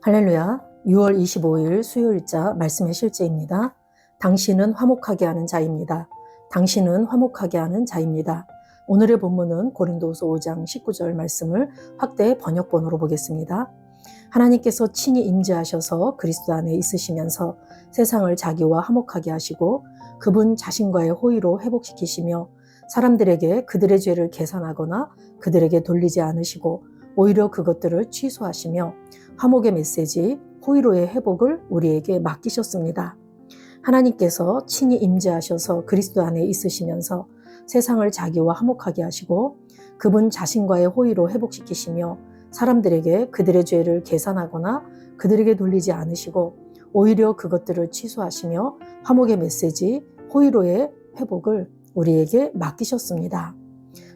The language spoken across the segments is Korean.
할렐루야. 6월 25일 수요일자 말씀의 실제입니다. 당신은 화목하게 하는 자입니다. 당신은 화목하게 하는 자입니다. 오늘의 본문은 고린도후서 5장 19절 말씀을 확대 번역본으로 보겠습니다. 하나님께서 친히 임재하셔서 그리스도 안에 있으시면서 세상을 자기와 화목하게 하시고 그분 자신과의 호의로 회복시키시며 사람들에게 그들의 죄를 계산하거나 그들에게 돌리지 않으시고 오히려 그것들을 취소하시며 화목의 메시지, 호의로의 회복을 우리에게 맡기셨습니다. 하나님께서 친히 임재하셔서 그리스도 안에 있으시면서 세상을 자기와 화목하게 하시고 그분 자신과의 호의로 회복시키시며 사람들에게 그들의 죄를 계산하거나 그들에게 돌리지 않으시고 오히려 그것들을 취소하시며 화목의 메시지, 호의로의 회복을 우리에게 맡기셨습니다.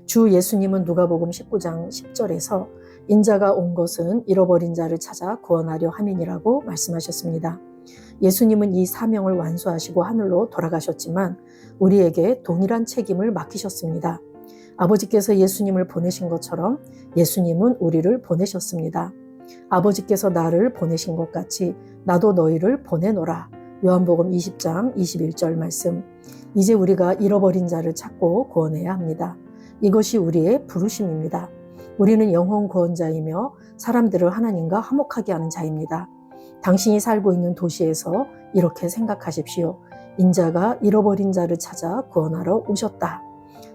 주 예수님은 누가복음 19장 10절에서 인자가 온 것은 잃어버린 자를 찾아 구원하려 함이니라고 말씀하셨습니다. 예수님은 이 사명을 완수하시고 하늘로 돌아가셨지만 우리에게 동일한 책임을 맡기셨습니다. 아버지께서 예수님을 보내신 것처럼 예수님은 우리를 보내셨습니다. 아버지께서 나를 보내신 것 같이 나도 너희를 보내노라. 요한복음 20장 21절 말씀. 이제 우리가 잃어버린 자를 찾고 구원해야 합니다. 이것이 우리의 부르심입니다. 우리는 영혼 구원자이며 사람들을 하나님과 화목하게 하는 자입니다. 당신이 살고 있는 도시에서 이렇게 생각하십시오. 인자가 잃어버린 자를 찾아 구원하러 오셨다.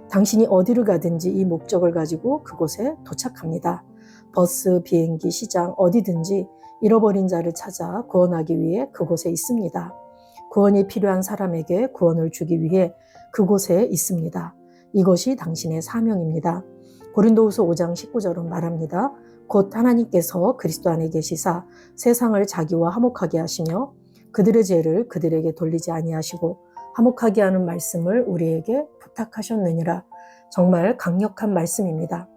당신이 어디를 가든지 이 목적을 가지고 그곳에 도착합니다. 버스, 비행기, 시장 어디든지 잃어버린 자를 찾아 구원하기 위해 그곳에 있습니다. 구원이 필요한 사람에게 구원을 주기 위해 그곳에 있습니다. 이것이 당신의 사명입니다. 고린도후서 5장 19절은 말합니다. 곧 하나님께서 그리스도 안에 계시사 세상을 자기와 화목하게 하시며 그들의 죄를 그들에게 돌리지 아니하시고 화목하게 하는 말씀을 우리에게 부탁하셨느니라. 정말 강력한 말씀입니다.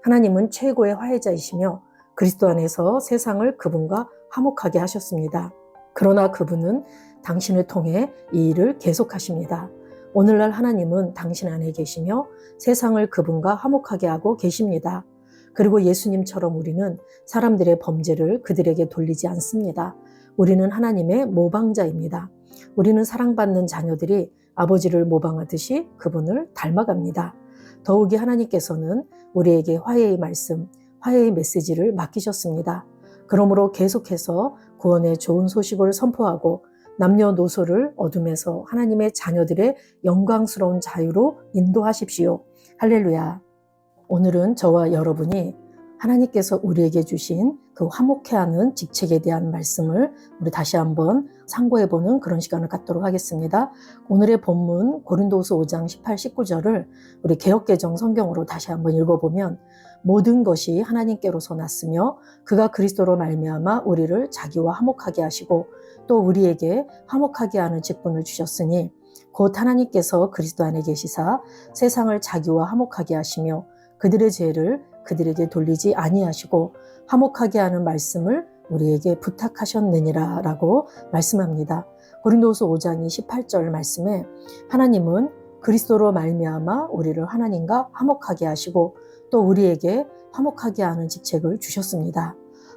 하나님은 최고의 화해자이시며 그리스도 안에서 세상을 그분과 화목하게 하셨습니다. 그러나 그분은 당신을 통해 이 일을 계속하십니다. 오늘날 하나님은 당신 안에 계시며 세상을 그분과 화목하게 하고 계십니다. 그리고 예수님처럼 우리는 사람들의 범죄를 그들에게 돌리지 않습니다. 우리는 하나님의 모방자입니다. 우리는 사랑받는 자녀들이 아버지를 모방하듯이 그분을 닮아갑니다. 더욱이 하나님께서는 우리에게 화해의 말씀, 화해의 메시지를 맡기셨습니다. 그러므로 계속해서 구원의 좋은 소식을 선포하고 남녀노소를 어둠에서 하나님의 자녀들의 영광스러운 자유로 인도하십시오. 할렐루야. 오늘은 저와 여러분이 하나님께서 우리에게 주신 그 화목해하는 직책에 대한 말씀을 우리 다시 한번 상고해보는 그런 시간을 갖도록 하겠습니다. 오늘의 본문 고린도후서 5장 18, 19절을 우리 개역개정 성경으로 다시 한번 읽어보면 모든 것이 하나님께로서 났으며 그가 그리스도로 말미암아 우리를 자기와 화목하게 하시고 또 우리에게 화목하게 하는 직분을 주셨으니 곧 하나님께서 그리스도 안에 계시사 세상을 자기와 화목하게 하시며 그들의 죄를 그들에게 돌리지 아니하시고 화목하게 하는 말씀을 우리에게 부탁하셨느니라 라고 말씀합니다. 고린도후서 5장 28절 말씀에 하나님은 그리스도로 말미암아 우리를 하나님과 화목하게 하시고 또 우리에게 화목하게 하는 직책을 주셨습니다.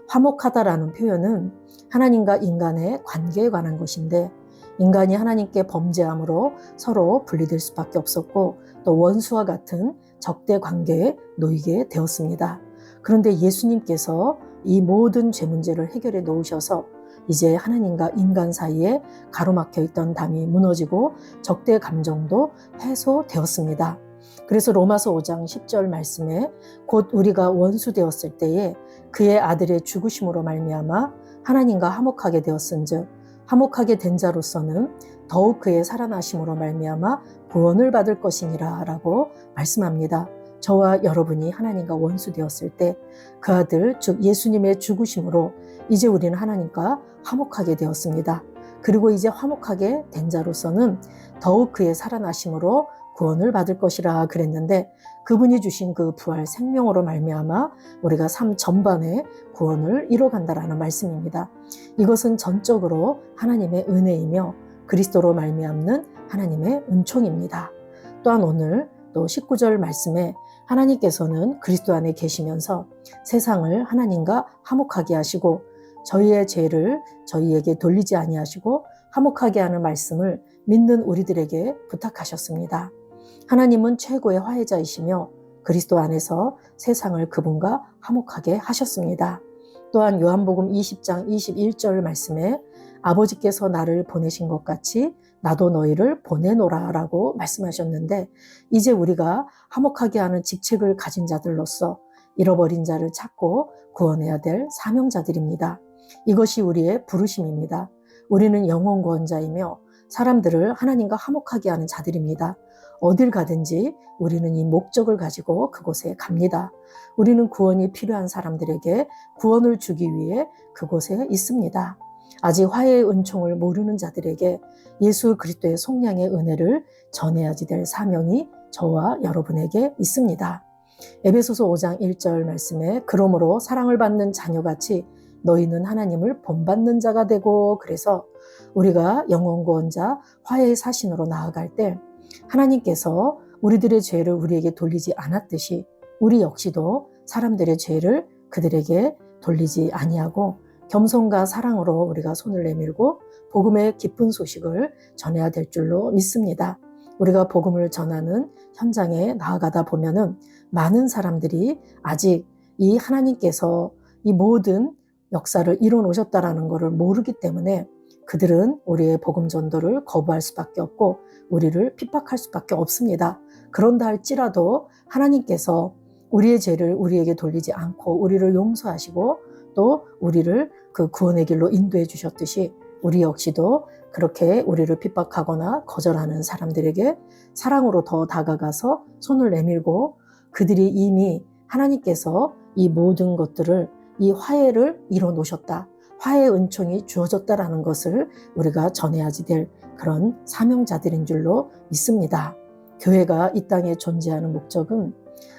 화목하다라는 표현은 하나님과 인간의 관계에 관한 것인데 인간이 하나님께 범죄함으로 서로 분리될 수밖에 없었고 또 원수와 같은 적대 관계에 놓이게 되었습니다. 그런데 예수님께서 이 모든 죄 문제를 해결해 놓으셔서 이제 하나님과 인간 사이에 가로막혀 있던 담이 무너지고 적대 감정도 해소되었습니다. 그래서 로마서 5장 10절 말씀에 곧 우리가 원수 되었을 때에 그의 아들의 죽으심으로 말미암아 하나님과 화목하게 되었은즉 화목하게 된 자로서는 더욱 그의 살아나심으로 말미암아 구원을 받을 것이니라 라고 말씀합니다. 저와 여러분이 하나님과 원수 되었을 때 그 아들 즉 예수님의 죽으심으로 이제 우리는 하나님과 화목하게 되었습니다. 그리고 이제 화목하게 된 자로서는 더욱 그의 살아나심으로 구원을 받을 것이라 그랬는데 그분이 주신 그 부활 생명으로 말미암아 우리가 삶 전반에 구원을 이뤄간다라는 말씀입니다. 이것은 전적으로 하나님의 은혜이며 그리스도로 말미암는 하나님의 은총입니다. 또한 오늘 또 19절 말씀에 하나님께서는 그리스도 안에 계시면서 세상을 하나님과 화목하게 하시고 저희의 죄를 저희에게 돌리지 아니하시고 화목하게 하는 말씀을 믿는 우리들에게 부탁하셨습니다. 하나님은 최고의 화해자이시며 그리스도 안에서 세상을 그분과 화목하게 하셨습니다. 또한 요한복음 20장 21절 말씀에 아버지께서 나를 보내신 것 같이 나도 너희를 보내노라 라고 말씀하셨는데, 이제 우리가 화목하게 하는 직책을 가진 자들로서 잃어버린 자를 찾고 구원해야 될 사명자들입니다. 이것이 우리의 부르심입니다. 우리는 영혼 구원자이며 사람들을 하나님과 화목하게 하는 자들입니다. 어딜 가든지 우리는 이 목적을 가지고 그곳에 갑니다. 우리는 구원이 필요한 사람들에게 구원을 주기 위해 그곳에 있습니다. 아직 화해의 은총을 모르는 자들에게 예수 그리스도의 속량의 은혜를 전해야지 될 사명이 저와 여러분에게 있습니다. 에베소서 5장 1절 말씀에 그러므로 사랑을 받는 자녀같이 너희는 하나님을 본받는 자가 되고, 그래서 우리가 영혼 구원자 화해의 사신으로 나아갈 때 하나님께서 우리들의 죄를 우리에게 돌리지 않았듯이 우리 역시도 사람들의 죄를 그들에게 돌리지 아니하고 겸손과 사랑으로 우리가 손을 내밀고 복음의 기쁜 소식을 전해야 될 줄로 믿습니다. 우리가 복음을 전하는 현장에 나아가다 보면은 많은 사람들이 아직 이 하나님께서 이 모든 역사를 이뤄 놓으셨다라는 것을 모르기 때문에 그들은 우리의 복음 전도를 거부할 수밖에 없고 우리를 핍박할 수밖에 없습니다. 그런다 할지라도 하나님께서 우리의 죄를 우리에게 돌리지 않고 우리를 용서하시고 또 우리를 그 구원의 길로 인도해 주셨듯이 우리 역시도 그렇게 우리를 핍박하거나 거절하는 사람들에게 사랑으로 더 다가가서 손을 내밀고 그들이 이미 하나님께서 이 모든 것들을 이 화해를 이뤄 놓으셨다, 화해의 은총이 주어졌다라는 것을 우리가 전해야지 될 그런 사명자들인 줄로 믿습니다. 교회가 이 땅에 존재하는 목적은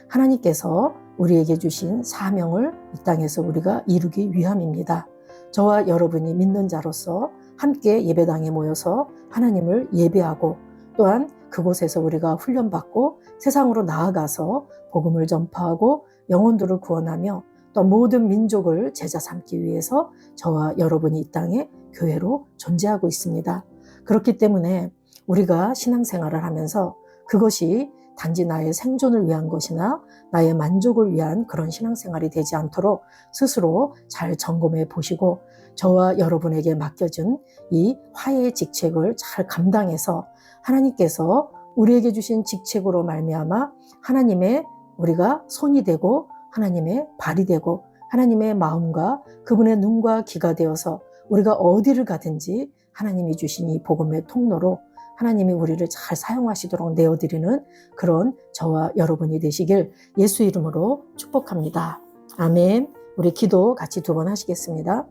하나님께서 우리에게 주신 사명을 이 땅에서 우리가 이루기 위함입니다. 저와 여러분이 믿는 자로서 함께 예배당에 모여서 하나님을 예배하고 또한 그곳에서 우리가 훈련받고 세상으로 나아가서 복음을 전파하고 영혼들을 구원하며 또 모든 민족을 제자 삼기 위해서 저와 여러분이 이 땅에 교회로 존재하고 있습니다. 그렇기 때문에 우리가 신앙생활을 하면서 그것이 단지 나의 생존을 위한 것이나 나의 만족을 위한 그런 신앙생활이 되지 않도록 스스로 잘 점검해 보시고 저와 여러분에게 맡겨진 이 화해의 직책을 잘 감당해서 하나님께서 우리에게 주신 직책으로 말미암아 하나님의 우리가 손이 되고 하나님의 발이 되고 하나님의 마음과 그분의 눈과 귀가 되어서 우리가 어디를 가든지 하나님이 주신 이 복음의 통로로 하나님이 우리를 잘 사용하시도록 내어드리는 그런 저와 여러분이 되시길 예수 이름으로 축복합니다. 아멘. 우리 기도 같이 2번 하시겠습니다.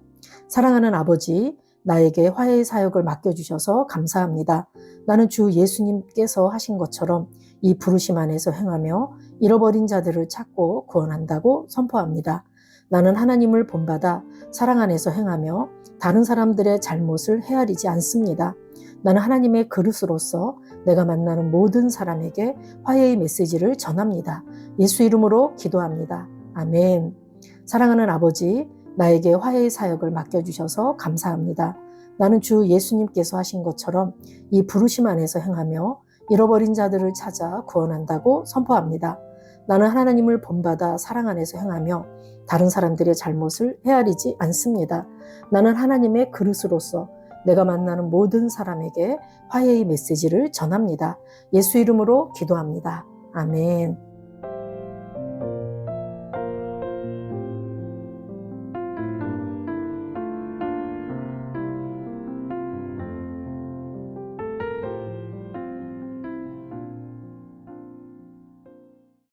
사랑하는 아버지, 나에게 화해의 사역을 맡겨주셔서 감사합니다. 나는 주 예수님께서 하신 것처럼 이 부르심 안에서 행하며 잃어버린 자들을 찾고 구원한다고 선포합니다. 나는 하나님을 본받아 사랑 안에서 행하며 다른 사람들의 잘못을 헤아리지 않습니다. 나는 하나님의 그릇으로서 내가 만나는 모든 사람에게 화해의 메시지를 전합니다. 예수 이름으로 기도합니다. 아멘. 사랑하는 아버지, 나에게 화해의 사역을 맡겨주셔서 감사합니다. 나는 주 예수님께서 하신 것처럼 이 부르심 안에서 행하며 잃어버린 자들을 찾아 구원한다고 선포합니다. 나는 하나님을 본받아 사랑 안에서 행하며 다른 사람들의 잘못을 헤아리지 않습니다. 나는 하나님의 그릇으로서 내가 만나는 모든 사람에게 화해의 메시지를 전합니다. 예수 이름으로 기도합니다. 아멘.